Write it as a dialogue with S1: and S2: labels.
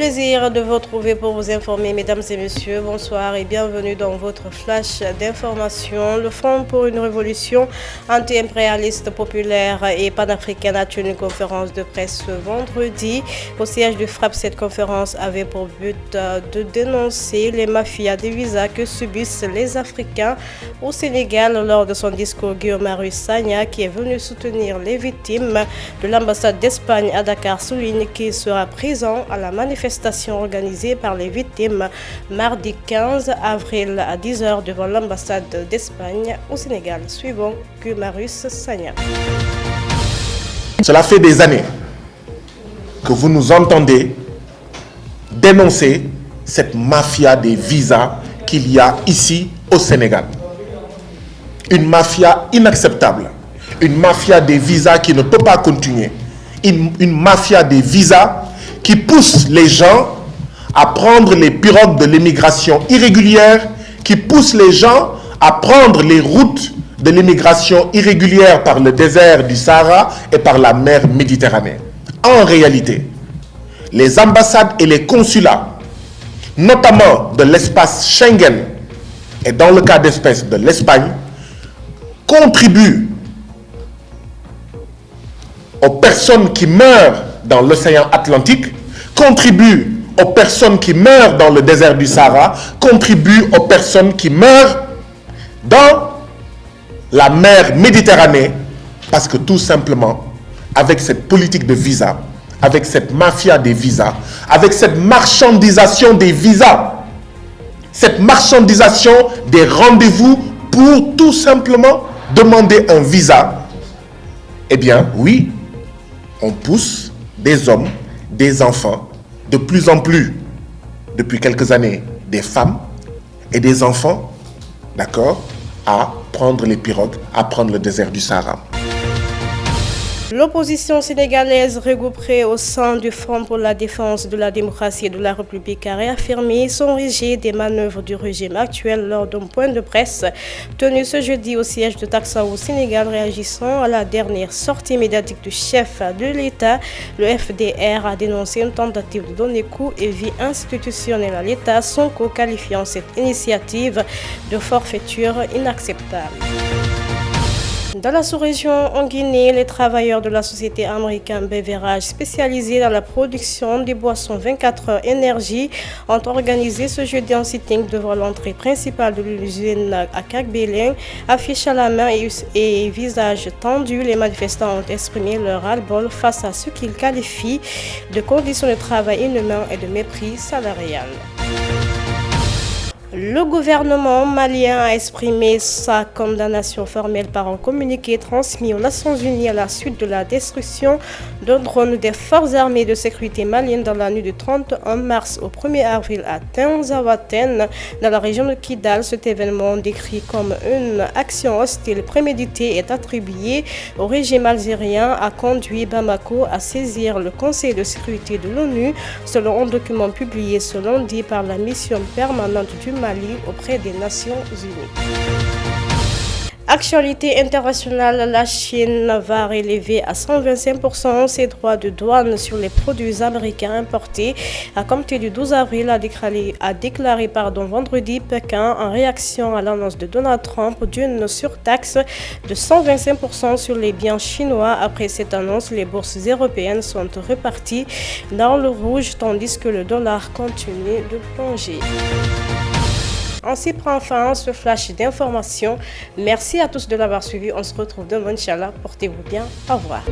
S1: plaisir de vous retrouver pour vous informer, mesdames et messieurs. Bonsoir et bienvenue dans votre flash d'information. Le Front pour une révolution anti-impérialiste populaire et panafricaine a tenu une conférence de presse ce vendredi. Au siège du FRAPP, cette conférence avait pour but de dénoncer les mafias des visas que subissent les Africains au Sénégal. Lors de son discours, Guy Marius Sagna, qui est venu soutenir les victimes de l'ambassade d'Espagne à Dakar, souligne qu'il sera présent à la manifestation organisée par les victimes mardi 15 avril à 10h devant l'ambassade d'Espagne au Sénégal. Suivons Guy Marius Sagna.
S2: Cela fait des années que vous nous entendez dénoncer cette mafia des visas qu'il y a ici au Sénégal. Une mafia inacceptable, une mafia des visas qui ne peut pas continuer, une mafia des visas qui pousse les gens à prendre les pirogues de l'immigration irrégulière, qui pousse les gens à prendre les routes de l'immigration irrégulière par le désert du Sahara et par la mer Méditerranée. En réalité, les ambassades et les consulats, notamment de l'espace Schengen et dans le cas d'espèce de l'Espagne, contribuent aux personnes qui meurent dans l'océan Atlantique, contribuent aux personnes qui meurent dans le désert du Sahara, contribuent aux personnes qui meurent dans la mer Méditerranée, parce que tout simplement, avec cette politique de visa, avec cette mafia des visas, avec cette marchandisation des visas, cette marchandisation des rendez-vous pour tout simplement demander un visa, eh bien, oui, on pousse des hommes, des enfants, de plus en plus, depuis quelques années, des femmes et des enfants, d'accord, à prendre les pirogues, à prendre le désert du Sahara.
S1: L'opposition sénégalaise regroupée au sein du Front pour la défense de la démocratie et de la République a réaffirmé son rejet des manœuvres du régime actuel lors d'un point de presse tenu ce jeudi au siège de Taxaou au Sénégal. Réagissant à la dernière sortie médiatique du chef de l'État, le FDR a dénoncé une tentative de donner coup et vie institutionnelle à l'État, Sonko qualifiant cette initiative de forfaiture inacceptable. Dans la sous-région en Guinée, les travailleurs de la société américaine Beverage spécialisée dans la production des boissons 24 heures énergie ont organisé ce jeudi un sitting devant l'entrée principale de l'usine à Kagbélin. Affiche à la main et visage tendu, les manifestants ont exprimé leur ras-le-bol face à ce qu'ils qualifient de conditions de travail inhumaines et de mépris salarial. Le gouvernement malien a exprimé sa condamnation formelle par un communiqué transmis aux Nations Unies à la suite de la destruction d'un drone des forces armées de sécurité maliennes dans la nuit du 31 mars au 1er avril à Tinzawaten, dans la région de Kidal. Cet événement, décrit comme une action hostile préméditée, est attribué au régime algérien, a conduit Bamako à saisir le Conseil de sécurité de l'ONU, selon un document publié ce lundi par la mission permanente du Mali auprès des Nations Unies. Actualité internationale, la Chine va relever à 125% ses droits de douane sur les produits américains importés à compter du 12 avril, a déclaré vendredi Pékin en réaction à l'annonce de Donald Trump d'une surtaxe de 125% sur les biens chinois. Après cette annonce, les bourses européennes sont reparties dans le rouge tandis que le dollar continue de plonger. Ainsi prend fin ce flash d'information. Merci à tous de l'avoir suivi. On se retrouve demain, Inch'Allah. Portez-vous bien. Au revoir.